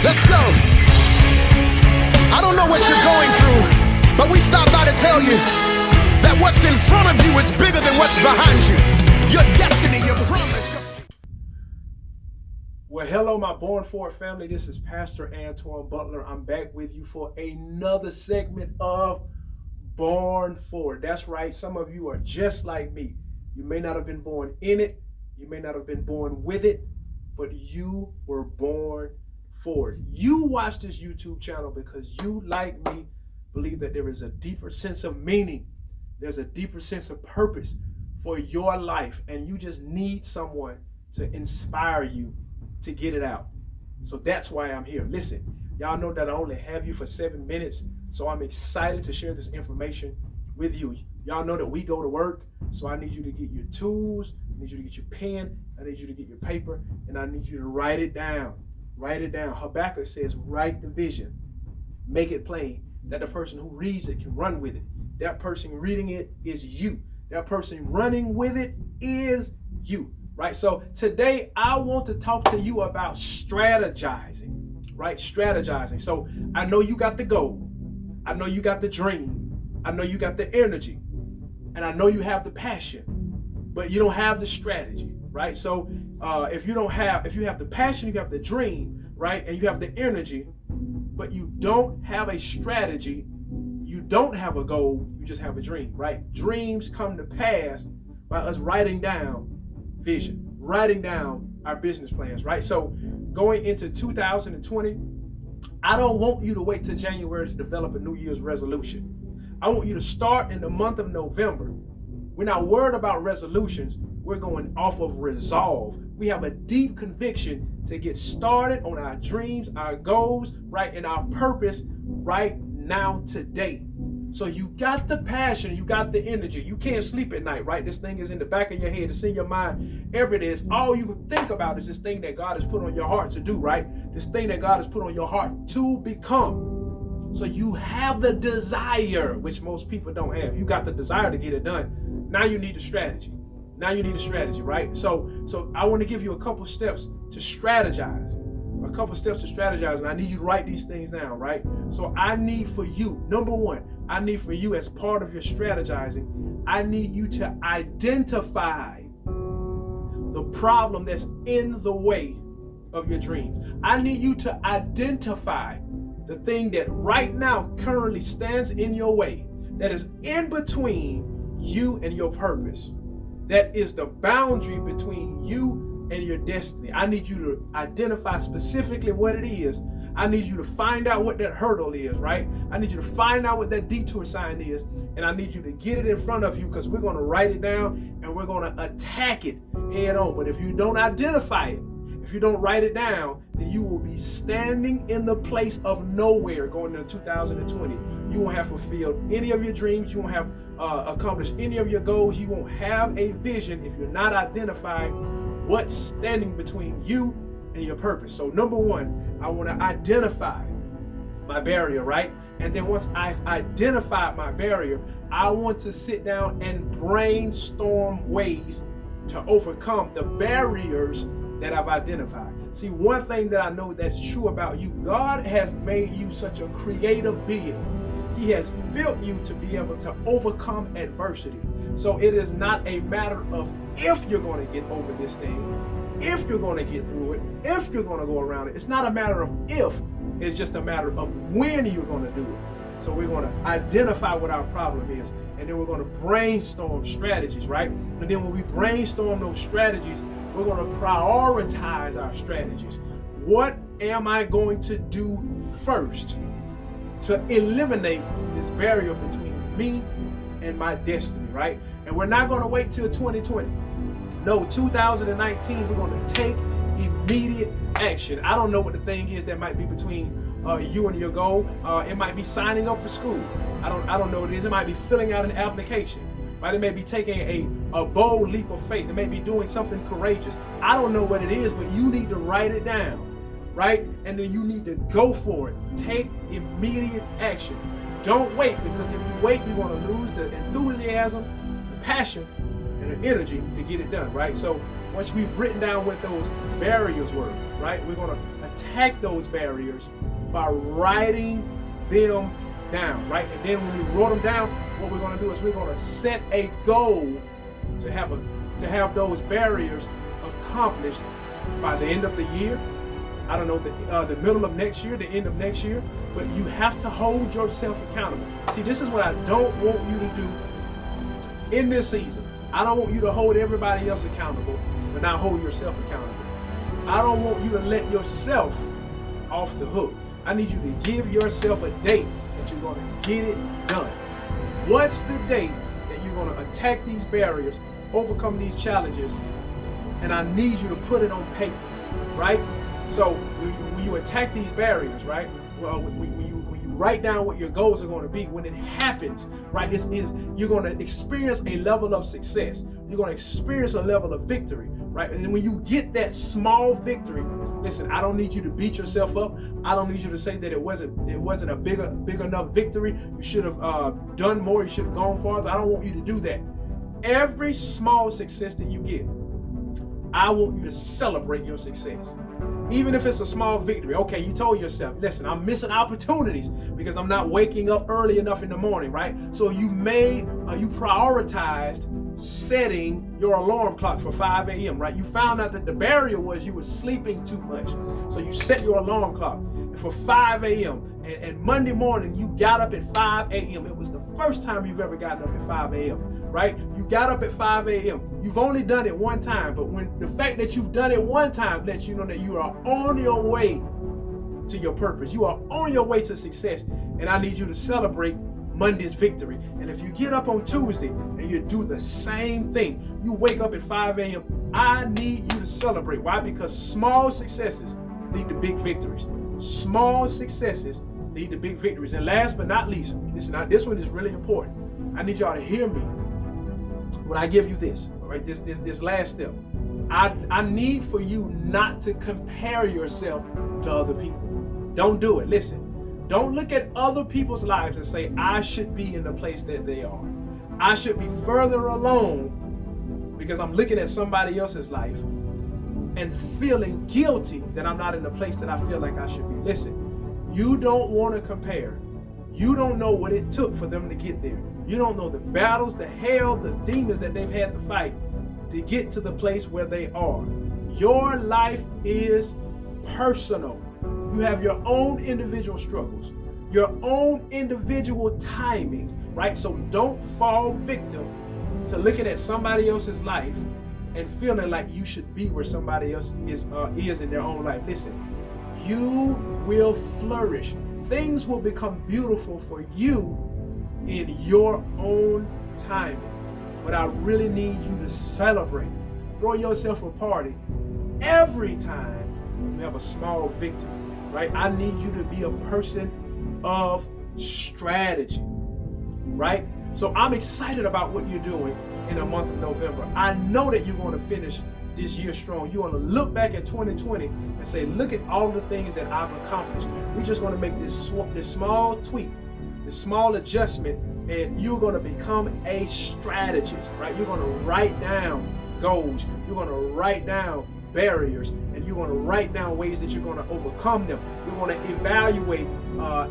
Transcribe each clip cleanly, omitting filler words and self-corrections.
Let's go. I don't know what you're going through, but we stopped by to tell you that what's in front of you is bigger than what's behind you. Your destiny, your promise. Well, hello, my Born For It family. This is Pastor Antwan Butler. I'm back with you for another segment of Born For It. That's right. Some of you are just like me. You may not have been born in it. You may not have been born with it, but you were born for it. You watch this YouTube channel because you, like me, believe that there is a deeper sense of meaning. There's a deeper sense of purpose for your life, and you just need someone to inspire you to get it out. So that's why I'm here. Listen, y'all know that I only have you for 7 minutes, so I'm excited to share this information with you. Y'all know that we go to work, so I need you to get your tools, I need you to get your pen, I need you to get your paper, and I need you to write it down. Write it down. Habakkuk says, write the vision, make it plain, that the person who reads it can run with it. That person reading it is you. That person running with it is you, right? So today I want to talk to you about strategizing, right? Strategizing. So I know you got the goal. I know you got the dream. I know you got the energy. And I know you have the passion, but you don't have the strategy, right? So if you have the passion, you have the dream, right? And you have the energy, but you don't have a strategy, you don't have a goal, you just have a dream, right? Dreams come to pass by us writing down vision, writing down our business plans, right? So going into 2020, I don't want you to wait till January to develop a New Year's resolution. I want you to start in the month of November. We're not worried about resolutions. We're going off of resolve. We have a deep conviction to get started on our dreams, our goals, right, and our purpose right now, today. So you got the passion, you got the energy. You can't sleep at night, right? This thing is in the back of your head. It's in your mind every day. It's all you can think about is this thing that God has put on your heart to do, right? This thing that God has put on your heart to become. So you have the desire, which most people don't have. You got the desire to get it done. Now you need a strategy. Now you need a strategy, right? So I want to give you a couple steps to strategize. A couple steps to strategize, and I need you to write these things down, right? So I need for you, number one, I need for you as part of your strategizing, I need you to identify the problem that's in the way of your dreams. I need you to identify the thing that right now currently stands in your way, that is in between you and your purpose, that is the boundary between you and your destiny. I need you to identify specifically what it is. I need you to find out what that hurdle is, right? I need you to find out what that detour sign is, and I need you to get it in front of you, because we're going to write it down and we're going to attack it head on. But if you don't identify it, if you don't write it down, then you will be standing in the place of nowhere going into 2020. You won't have fulfilled any of your dreams. You won't have accomplished any of your goals. You won't have a vision if you're not identifying what's standing between you and your purpose. So number one, I want to identify my barrier, right? And then once I've identified my barrier, I want to sit down and brainstorm ways to overcome the barriers that I've identified. See, one thing that I know that's true about you, God has made you such a creative being. He has built you to be able to overcome adversity. So it is not a matter of if you're going to get over this thing, if you're going to get through it, if you're going to go around it. It's not a matter of if, it's just a matter of when you're going to do it. So we're going to identify what our problem is, and then we're going to brainstorm strategies, right? And then when we brainstorm those strategies, we're going to prioritize our strategies. What am I going to do first to eliminate this barrier between me and my destiny, right? And we're not going to wait till 2020. No, 2019, we're going to take immediate action. I don't know what the thing is that might be between you and your goal. It might be signing up for school. I don't know what it is. It might be filling out an application. Right? It may be taking a bold leap of faith. It may be doing something courageous. I don't know what it is, but you need to write it down, right? And then you need to go for it. Take immediate action. Don't wait, because if you wait, you're going to lose the enthusiasm, the passion, and the energy to get it done, right? So once we've written down what those barriers were, right? We're going to attack those barriers by writing them down, right? And then when we wrote them down, what we're going to do is we're going to set a goal to have those barriers accomplished by the end of the year. I don't know, the middle of next year, the end of next year, but you have to hold yourself accountable. See, this is what I don't want you to do in this season. I don't want you to hold everybody else accountable, but not hold yourself accountable. I don't want you to let yourself off the hook. I need you to give yourself a date that you're going to get it done. What's the date that you're going to attack these barriers, overcome these challenges, and I need you to put it on paper, right? So when you attack these barriers, right? Well, when you write down what your goals are going to be, when it happens, right? You're going to experience a level of success. You're going to experience a level of victory, right? And when you get that small victory, listen, I don't need you to beat yourself up. I don't need you to say that it wasn't a big enough victory. You should have done more. You should have gone farther. I don't want you to do that. Every small success that you get, I want you to celebrate your success. Even if it's a small victory. Okay, you told yourself, listen, I'm missing opportunities because I'm not waking up early enough in the morning, right? So you prioritized setting your alarm clock for 5 a.m., right? You found out that the barrier was you were sleeping too much. So you set your alarm clock for 5 a.m. And Monday morning, you got up at 5 a.m. It was the first time you've ever gotten up at 5 a.m., right? You got up at 5 a.m. You've only done it one time, but when the fact that you've done it one time lets you know that you are on your way to your purpose. You are on your way to success, and I need you to celebrate Monday's victory. And if you get up on Tuesday and you do the same thing, you wake up at 5 a.m., I need you to celebrate. Why? Because small successes lead to big victories. Small successes lead to big victories. And last but not least, listen, this one is really important. I need y'all to hear me when I give you this, all right? This last step. I need for you not to compare yourself to other people. Don't do it. Listen, don't look at other people's lives and say, I should be in the place that they are. I should be further along because I'm looking at somebody else's life and feeling guilty that I'm not in the place that I feel like I should be. Listen, you don't want to compare. You don't know what it took for them to get there. You don't know the battles, the hell, the demons that they've had to fight to get to the place where they are. Your life is personal. You have your own individual struggles, your own individual timing, right? So don't fall victim to looking at somebody else's life and feeling like you should be where somebody else is in their own life. Listen, you will flourish. Things will become beautiful for you in your own timing. But I really need you to celebrate. Throw yourself a party every time you have a small victory, right? I need you to be a person of strategy, right? So I'm excited about what you're doing in the month of November. I know that you're going to finish this year strong. You're going to look back at 2020 and say, look at all the things that I've accomplished. We're just going to make this small tweak, this small adjustment, and you're going to become a strategist, right? You're going to write down goals. You're going to write down barriers, and you're going to write down ways that you're going to overcome them. You're going to evaluate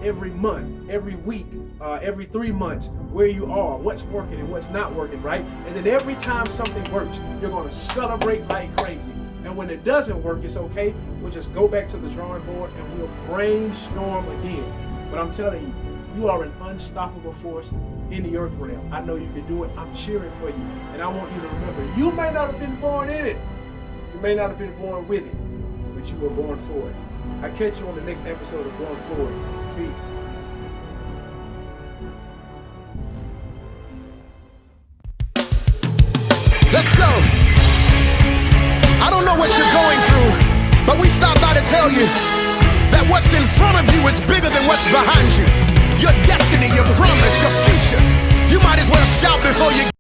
every month, every week, every 3 months where you are, what's working and what's not working, right? And then every time something works, you're going to celebrate like crazy. And when it doesn't work, it's okay. We'll just go back to the drawing board and we'll brainstorm again. But I'm telling you, you are an unstoppable force in the earth realm. I know you can do it. I'm cheering for you. And I want you to remember, you may not have been born in it. You may not have been born with it, but you were born for it. I'll catch you on the next episode of Born Forward. Peace. Let's go. I don't know what you're going through, but we stopped by to tell you that what's in front of you is bigger than what's behind you. Your destiny, your promise, your future. You might as well shout before you